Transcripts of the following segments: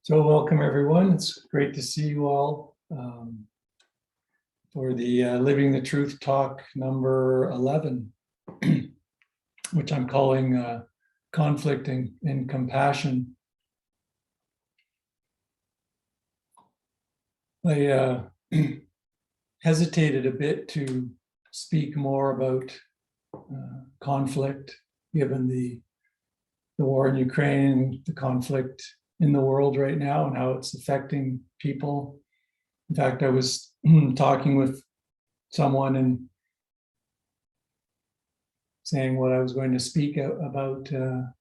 So welcome everyone. It's great to see you all for the Living the Truth talk number 11, which I'm calling Conflict and Compassion. I hesitated a bit to speak more about conflict, given the war in Ukraine, the conflict in the world right now and how it's affecting people. In fact, I was talking with someone and saying what I was going to speak about in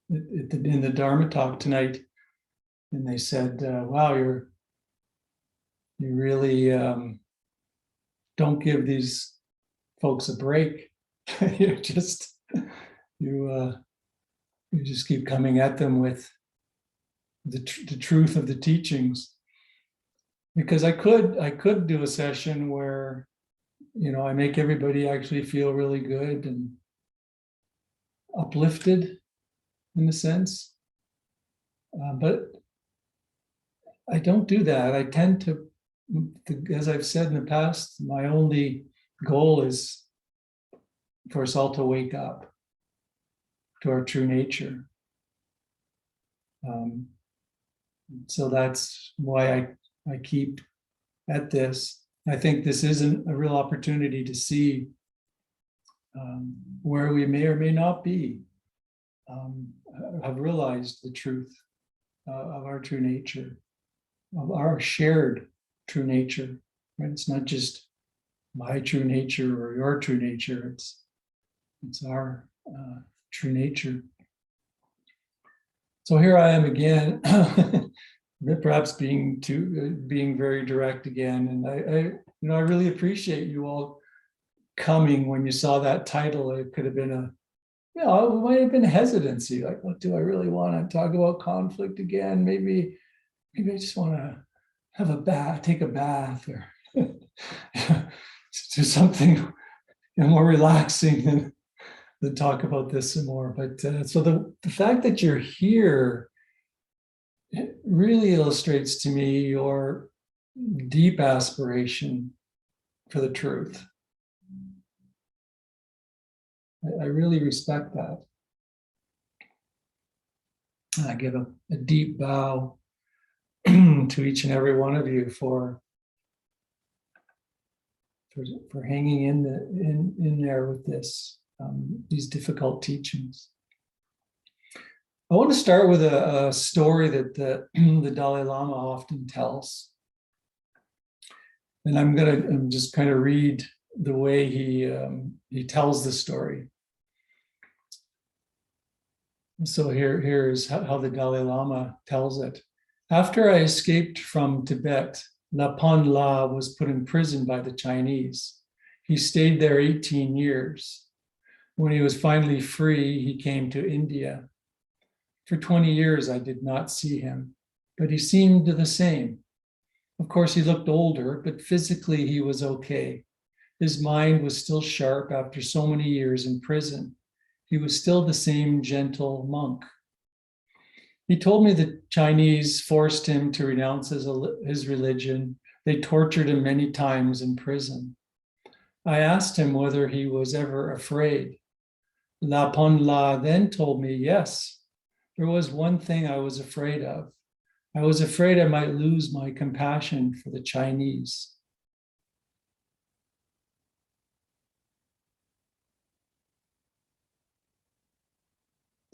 the Dharma talk tonight. And they said, wow, you really don't give these folks a break. you just keep coming at them with the truth of the teachings, because I could do a session where I make everybody actually feel really good and uplifted in a sense, but I don't do that. I tend to, as I've said in the past, my only goal is for us all to wake up to our true nature. So that's why I keep at this. I think this isn't a real opportunity to see where we may or may not be, have realized the truth of our true nature, of our shared true nature. Right? It's not just my true nature or your true nature. It's our true nature. So here I am again, perhaps being very direct again, and I really appreciate you all coming. When you saw that title, it could have been it might have been hesitancy, like, what do I really want to talk about? Conflict again? Maybe I just want to have a bath, take a bath, or do something more relaxing than talk about this some more. But so the fact that you're here, it really illustrates to me your deep aspiration for the truth. I really respect that. I give a deep bow to each and every one of you for hanging in there with these difficult teachings. I want to start with a story that the Dalai Lama often tells. And I'm just kind of read the way he tells the story. So here's how the Dalai Lama tells it. After I escaped from Tibet, Lapan La was put in prison by the Chinese. He stayed there 18 years. When he was finally free, he came to India. For 20 years, I did not see him, but he seemed the same. Of course, he looked older, but physically he was okay. His mind was still sharp after so many years in prison. He was still the same gentle monk. He told me the Chinese forced him to renounce his religion. They tortured him many times in prison. I asked him whether he was ever afraid. Lapan La then told me, yes, there was one thing I was afraid of. I was afraid I might lose my compassion for the Chinese.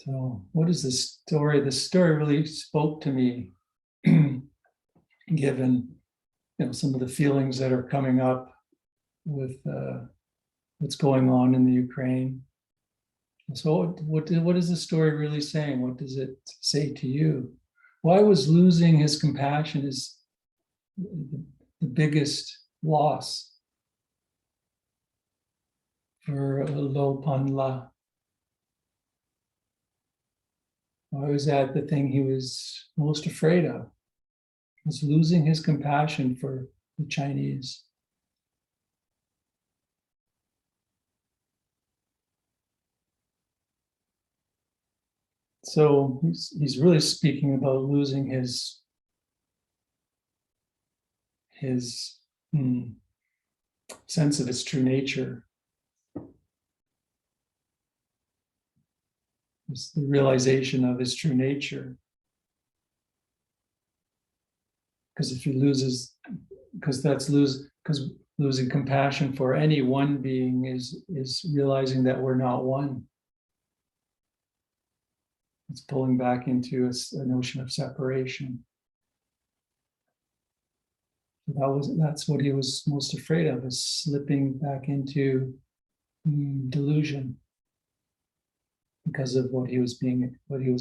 So what is this story? The story really spoke to me, given some of the feelings that are coming up with what's going on in the Ukraine. So what is the story really saying? What does it say to you? Why was losing his compassion the biggest loss for Lapan La? Why was that the thing he was most afraid of? Was losing his compassion for the Chinese. So he's really speaking about losing his sense of his true nature. It's the realization of his true nature. Because if he loses, because losing compassion for any one being is realizing that we're not one. It's pulling back into a notion of separation. That's what he was most afraid of, is slipping back into delusion because of what he was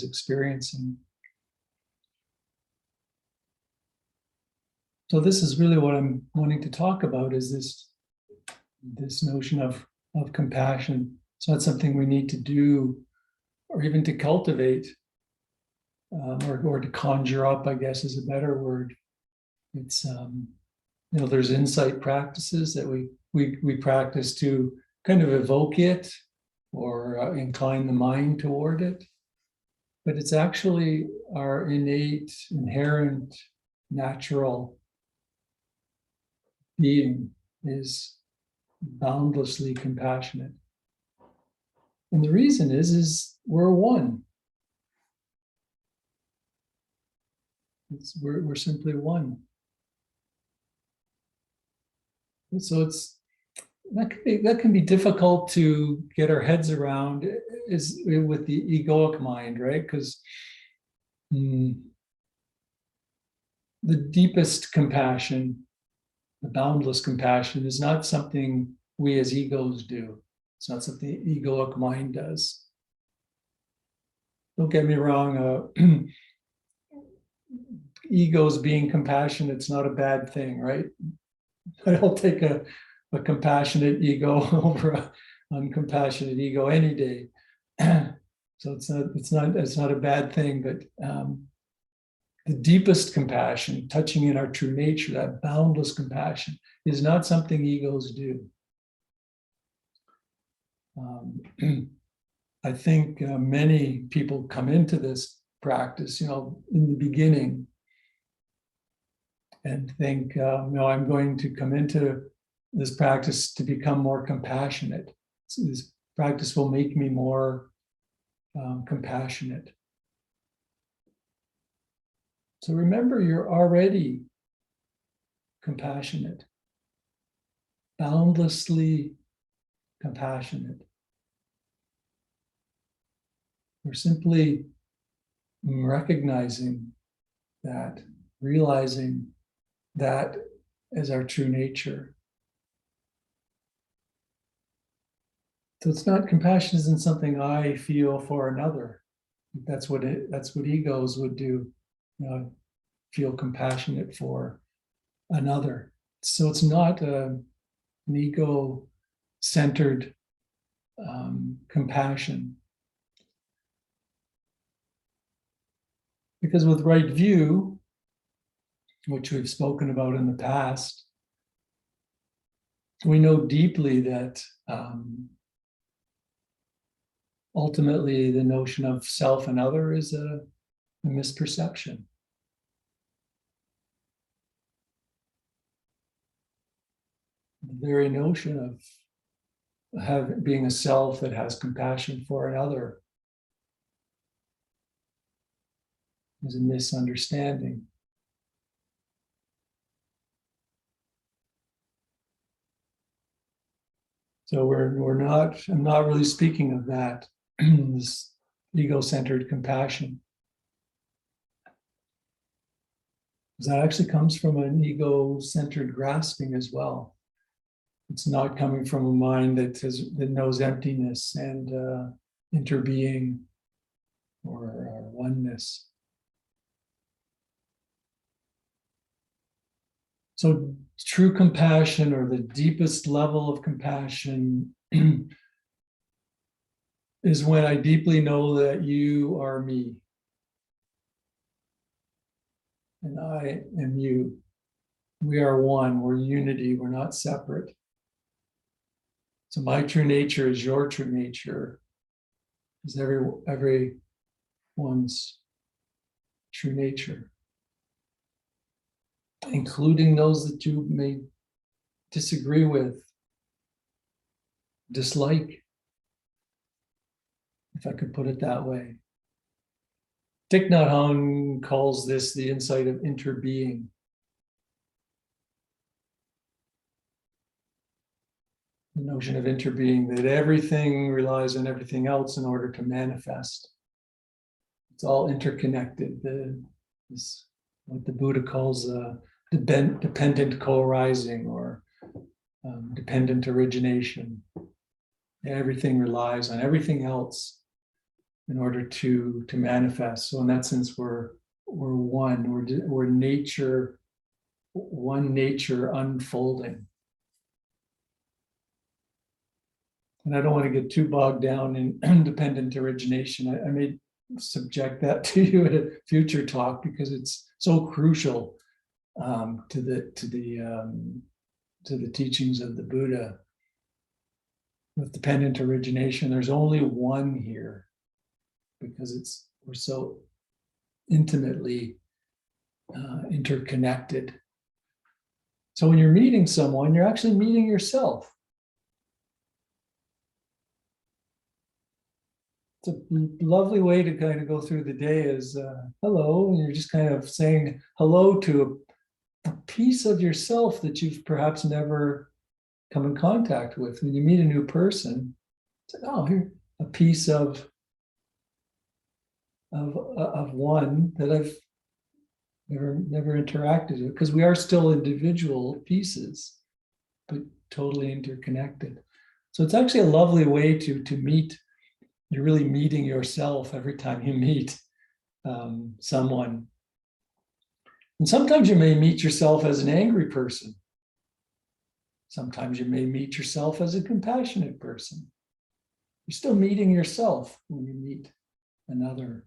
experiencing. So this is really what I'm wanting to talk about, is this notion of compassion. It's not something we need to do or even to cultivate, or to conjure up, I guess is a better word. It's there's insight practices that we practice to kind of evoke it or incline the mind toward it, but it's actually our innate, inherent, natural being is boundlessly compassionate. And the reason is we're one. We're simply one. And so that can be difficult to get our heads around, is with the egoic mind, right? Because the deepest compassion, the boundless compassion, is not something we as egos do. It's not something the egoic mind does. Don't get me wrong, egos being compassionate, it's not a bad thing, right? I'll take a compassionate ego over an uncompassionate ego any day. So it's not a bad thing, but the deepest compassion, touching in our true nature, that boundless compassion, is not something egos do. I think many people come into this practice, in the beginning, and think, I'm going to come into this practice to become more compassionate. So this practice will make me more compassionate. So remember, you're already compassionate, boundlessly compassionate. We're simply recognizing that, realizing that as our true nature. So it's not, compassion isn't something I feel for another. That's what egos would do, feel compassionate for another. So it's not an ego-centered compassion. Because with right view, which we've spoken about in the past, we know deeply that ultimately the notion of self and other is a misperception. The very notion of being a self that has compassion for another is a misunderstanding. So I'm not really speaking of that, this ego-centered compassion. Because that actually comes from an ego-centered grasping as well. It's not coming from a mind that knows emptiness and interbeing or oneness. So true compassion, or the deepest level of compassion, is when I deeply know that you are me and I am you. We are one, we're unity, we're not separate. So my true nature is your true nature. Is every one's true nature, including those that you may disagree with, dislike, if I could put it that way. Thich Nhat Hanh calls this the insight of interbeing. The notion of interbeing, that everything relies on everything else in order to manifest. It's all interconnected. This, what the Buddha calls dependent co-arising or dependent origination. Everything relies on everything else in order to manifest. So in that sense, we're one. We're nature, one nature unfolding. And I don't want to get too bogged down in independent origination. I may subject that to you at a future talk because it's so crucial to the teachings of the Buddha. With dependent origination, there's only one here because we're so intimately interconnected. So when you're meeting someone, you're actually meeting yourself. It's a lovely way to kind of go through the day is hello, and you're just kind of saying hello to a piece of yourself that you've perhaps never come in contact with. When you meet a new person, it's like, oh, here, a piece of one that I've never interacted with, because we are still individual pieces, but totally interconnected. So it's actually a lovely way to meet. You're really meeting yourself every time you meet someone. And sometimes you may meet yourself as an angry person. Sometimes you may meet yourself as a compassionate person. You're still meeting yourself when you meet another.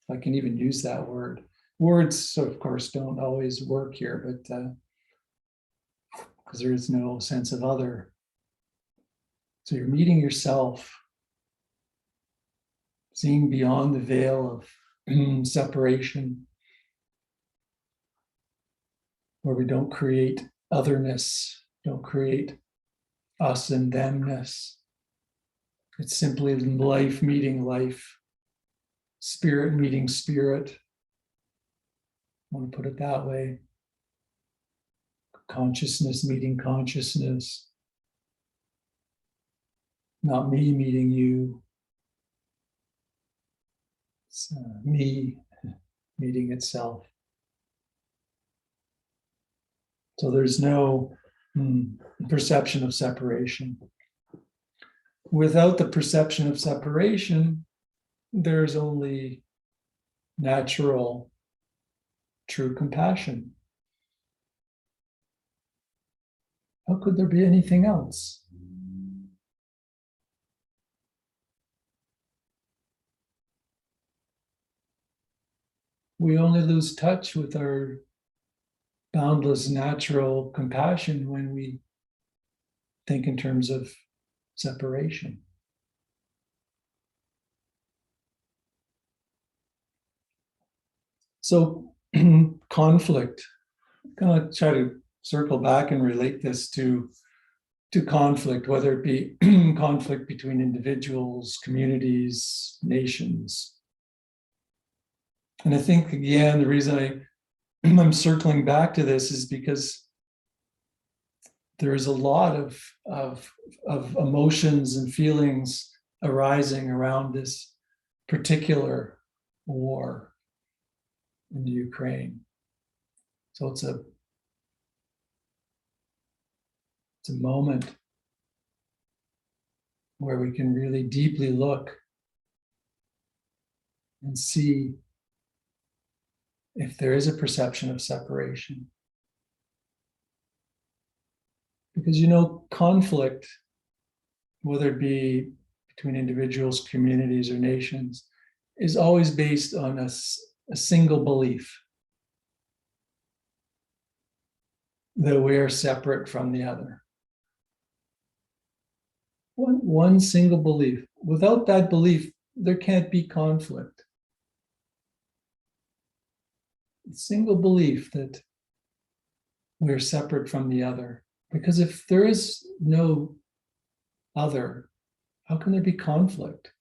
If I can even use that word. Words, so of course, don't always work here, but because there is no sense of other. So you're meeting yourself, seeing beyond the veil of separation, where we don't create otherness, don't create us and themness. It's simply life meeting life, spirit meeting spirit. I want to put it that way. Consciousness meeting consciousness. Not me meeting you. It's me meeting itself. So there's no perception of separation. Without the perception of separation, there's only natural, true compassion. How could there be anything else? We only lose touch with our boundless natural compassion when we think in terms of separation. So conflict, I'm going to try to circle back and relate this to conflict, whether it be conflict between individuals, communities, nations. And I think, again, the reason I'm circling back to this is because there is a lot of emotions and feelings arising around this particular war in the Ukraine. So it's a moment where we can really deeply look and see if there is a perception of separation. Because, conflict, whether it be between individuals, communities, or nations, is always based on a single belief that we are separate from the other. One single belief. Without that belief, there can't be conflict. single belief that we're separate from the other. Because if there is no other, how can there be conflict?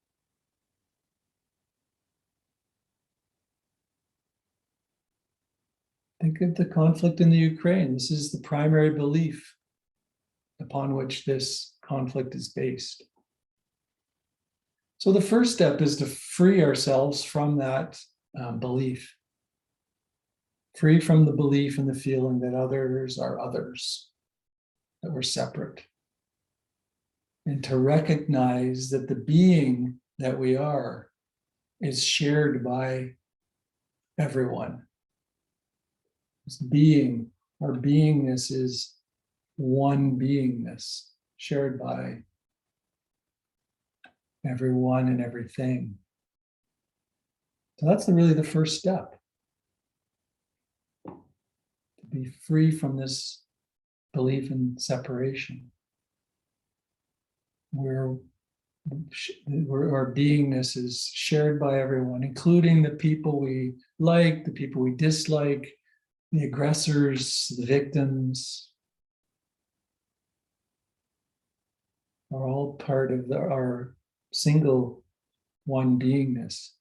Think of the conflict in the Ukraine. This is the primary belief upon which this conflict is based. So the first step is to free ourselves from that belief. Free from the belief and the feeling that others are others, that we're separate. And to recognize that the being that we are is shared by everyone. This being, our beingness is one beingness shared by everyone and everything. So that's really the first step. To be free from this belief in separation. Where our beingness is shared by everyone, including the people we like, the people we dislike, the aggressors, the victims, are all part of our single one beingness.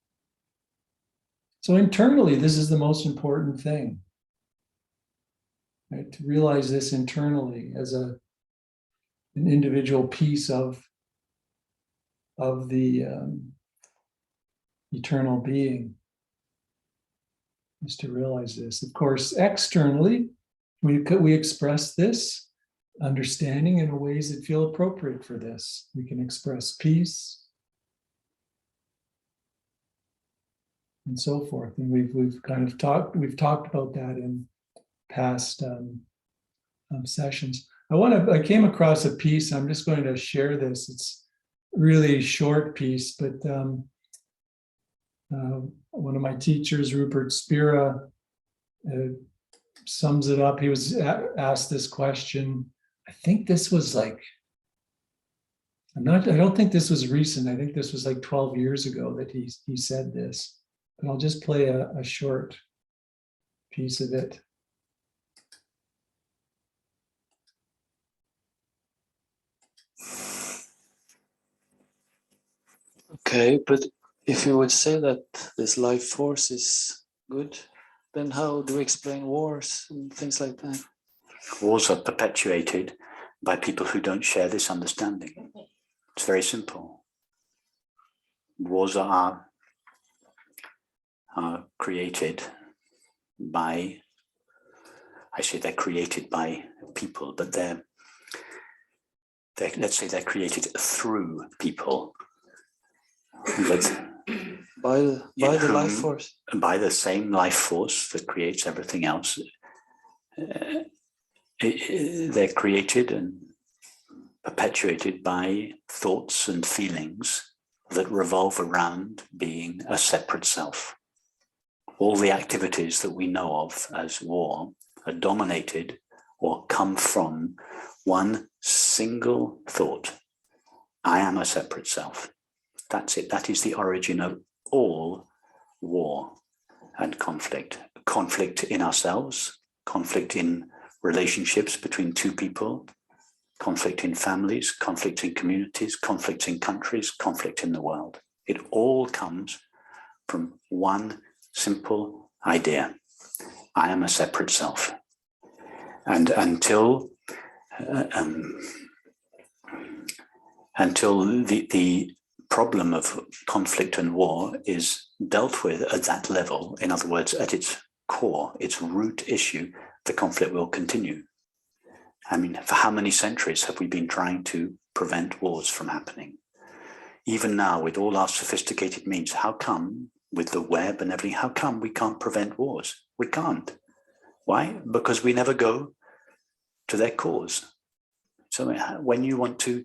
So internally, this is the most important thing, right? To realize this internally as an individual piece of the eternal being, is to realize this. Of course, externally, we express this understanding in ways that feel appropriate for this. We can express peace and so forth. And we've talked about that in past sessions. I came across a piece. I'm just going to share this. It's a really short piece, but one of my teachers, Rupert Spira, sums it up. He was asked this question. I think this was I don't think this was recent. I think this was like 12 years ago that he said this, but I'll just play a short piece of it. Okay, but if you would say that this life force is good, then how do we explain wars and things like that? Wars are perpetuated by people who don't share this understanding. It's very simple. Wars are created by, they're created by people, but let's say they're created through people. But by the life force, by the same life force that creates everything else. They're created and perpetuated by thoughts and feelings that revolve around being a separate self. All the activities that we know of as war are dominated or come from one single thought. I am a separate self. That's it. That is the origin of all war and conflict. Conflict in ourselves, conflict in relationships between two people, conflict in families, conflict in communities, conflict in countries, conflict in the world. It all comes from one simple idea. I am a separate self. And until the problem of conflict and war is dealt with at that level, in other words, at its core, its root issue, the conflict will continue. I mean, for how many centuries have we been trying to prevent wars from happening? Even now, with all our sophisticated means, how come, with the web and everything, how come we can't prevent wars? We can't. Why? Because we never go to their cause. So when you want to,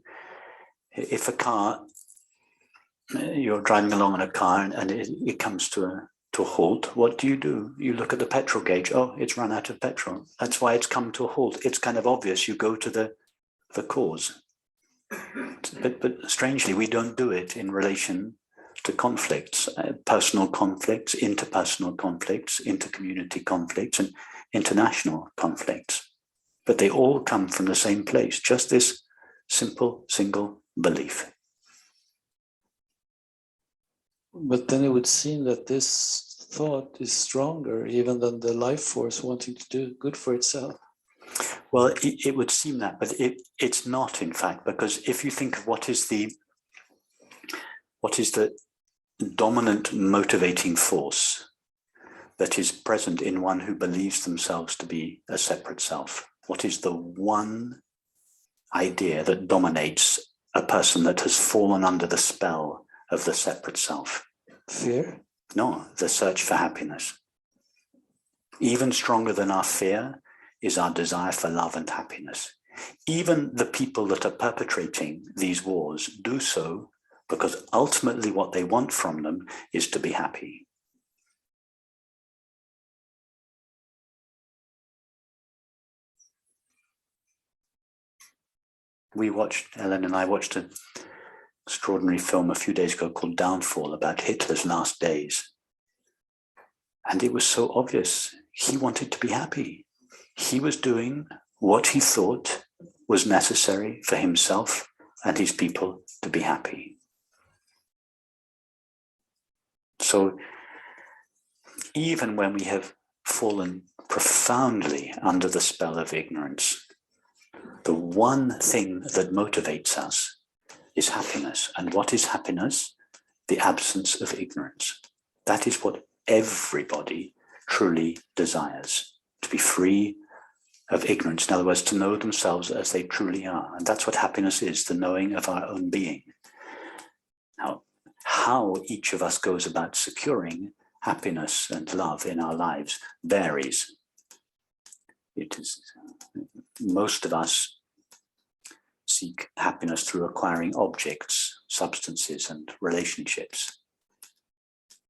if a car, you're driving along in a car and it comes to a halt, what do? You look at the petrol gauge. Oh, it's run out of petrol. That's why it's come to a halt. It's kind of obvious. You go to the cause. But strangely, we don't do it in relation to conflicts, personal conflicts, interpersonal conflicts, intercommunity conflicts, and international conflicts. But they all come from the same place, just this simple, single belief. But then it would seem that this thought is stronger even than the life force wanting to do good for itself. Well, it would seem that, but it's not, in fact, because if you think of what is the dominant motivating force that is present in one who believes themselves to be a separate self, what is the one idea that dominates a person that has fallen under the spell of the separate self? Fear? No, the search for happiness. Even stronger than our fear is our desire for love and happiness. Even the people that are perpetrating these wars do so because ultimately what they want from them is to be happy. Ellen and I watched an extraordinary film a few days ago called Downfall about Hitler's last days. And it was so obvious. He wanted to be happy. He was doing what he thought was necessary for himself and his people to be happy. So even when we have fallen profoundly under the spell of ignorance, the one thing that motivates us is happiness. And what is happiness? The absence of ignorance. That is what everybody truly desires, to be free of ignorance. In other words, to know themselves as they truly are. And that's what happiness is, the knowing of our own being. Now, how each of us goes about securing happiness and love in our lives varies. It is, most of us seek happiness through acquiring objects, substances, and relationships.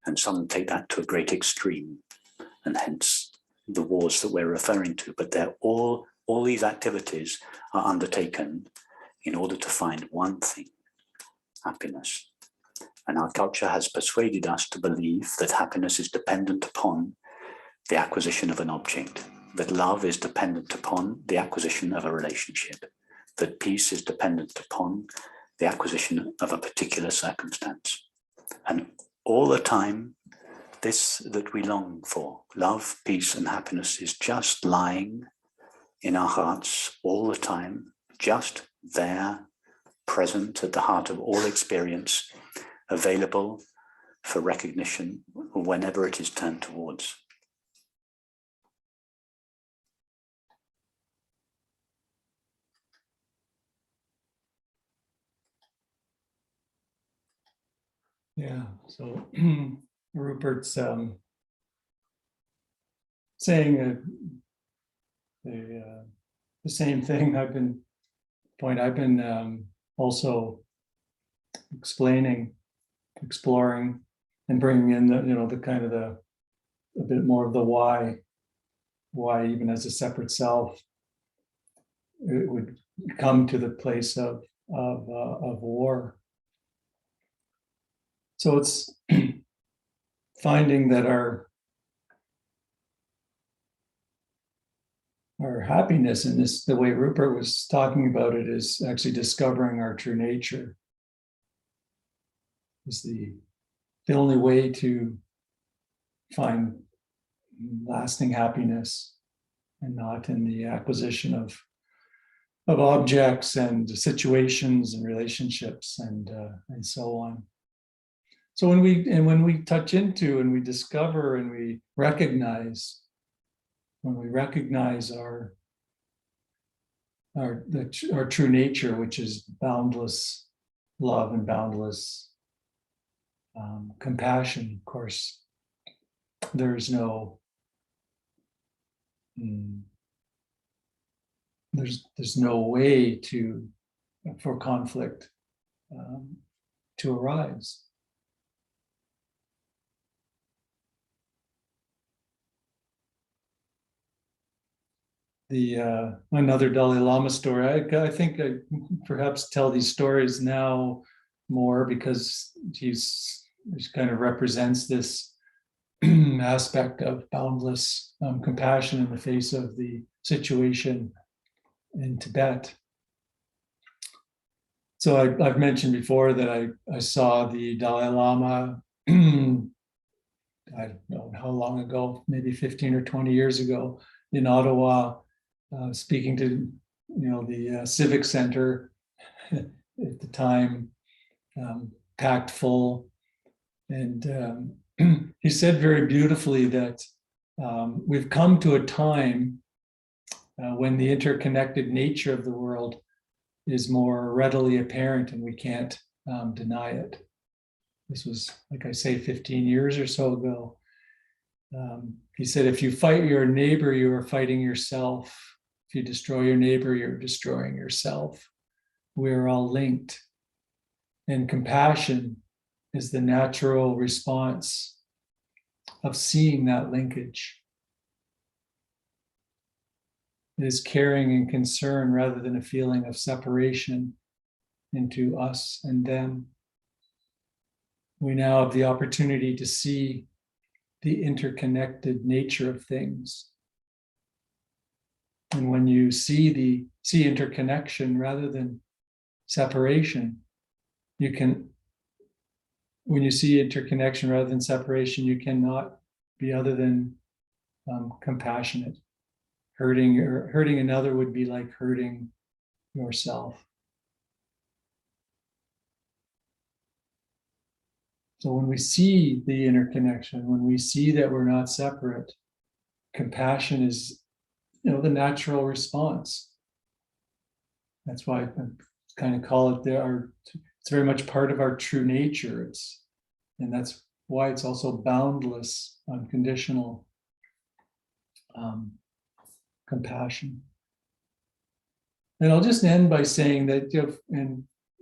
And some take that to a great extreme, and hence the wars that we're referring to. But they're all these activities are undertaken in order to find one thing, happiness. And our culture has persuaded us to believe that happiness is dependent upon the acquisition of an object, that love is dependent upon the acquisition of a relationship, that peace is dependent upon the acquisition of a particular circumstance. And all the time, this that we long for, love, peace, and happiness, is just lying in our hearts all the time, just there, present at the heart of all experience, available for recognition whenever it is turned towards. Yeah, so Rupert's saying the same thing I've been also explaining, exploring, and bringing in the kind of a bit more of the why even as a separate self it would come to the place of war. So it's finding that our happiness in this, the way Rupert was talking about it, is actually discovering our true nature. Is the only way to find lasting happiness, and not in the acquisition of objects and situations and relationships and so on. So when we touch into and we discover and we recognize, when we recognize our true nature, which is boundless love and boundless compassion, of course, there's no there's no way for conflict to arise. Another Dalai Lama story. I think I perhaps tell these stories now more because he's which kind of represents this aspect of boundless compassion in the face of the situation in Tibet. So I've mentioned before that I saw the Dalai Lama, I don't know how long ago, maybe 15 or 20 years ago in Ottawa, speaking to the Civic Center at the time, packed full. And he said very beautifully that we've come to a time when the interconnected nature of the world is more readily apparent and we can't deny it. This was, like I say, 15 years or so ago. He said, if you fight your neighbor, you are fighting yourself. If you destroy your neighbor, you're destroying yourself. We're all linked. And compassion is the natural response of seeing that linkage. It is caring and concern rather than a feeling of separation into us and them. We now have the opportunity to see the interconnected nature of things. And when you see interconnection rather than separation, when you see interconnection rather than separation, you cannot be other than compassionate. Hurting another would be like hurting yourself. So when we see the interconnection, when we see that we're not separate, compassion is, the natural response. That's why I kind of call it it's very much part of our true nature. And that's why it's also boundless, unconditional compassion. And I'll just end by saying that,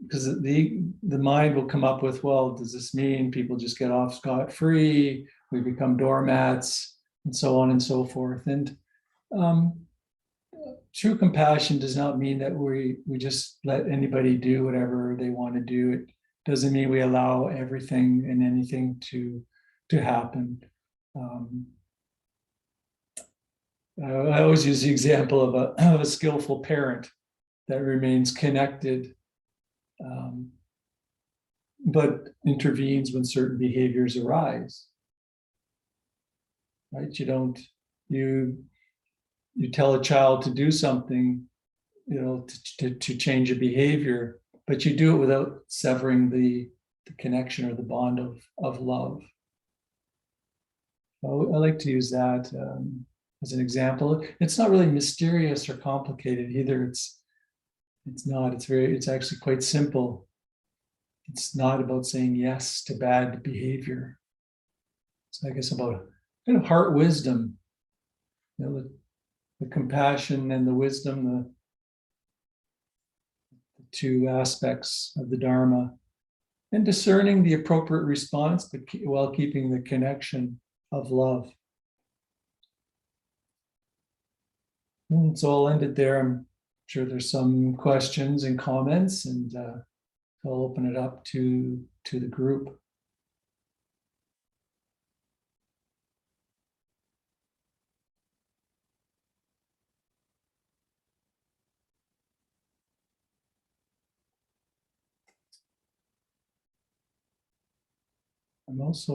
because the mind will come up with, well, does this mean people just get off scot-free? We become doormats, and so on and so forth. And true compassion does not mean that we just let anybody do whatever they want to do. It doesn't mean we allow everything and anything to happen. I always use the example of a skillful parent that remains connected, but intervenes when certain behaviors arise. Right? You tell a child to do something, to change a behavior, but you do it without severing the connection or the bond of love. I like to use that as an example. It's not really mysterious or complicated either. It's not. It's actually quite simple. It's not about saying yes to bad behavior. It's, I guess, about kind of heart wisdom. The compassion and the wisdom, the two aspects of the Dharma, and discerning the appropriate response, but while keeping the connection of love. And so I'll end it there. I'm sure there's some questions and comments, and I'll open it up to the group. I'm also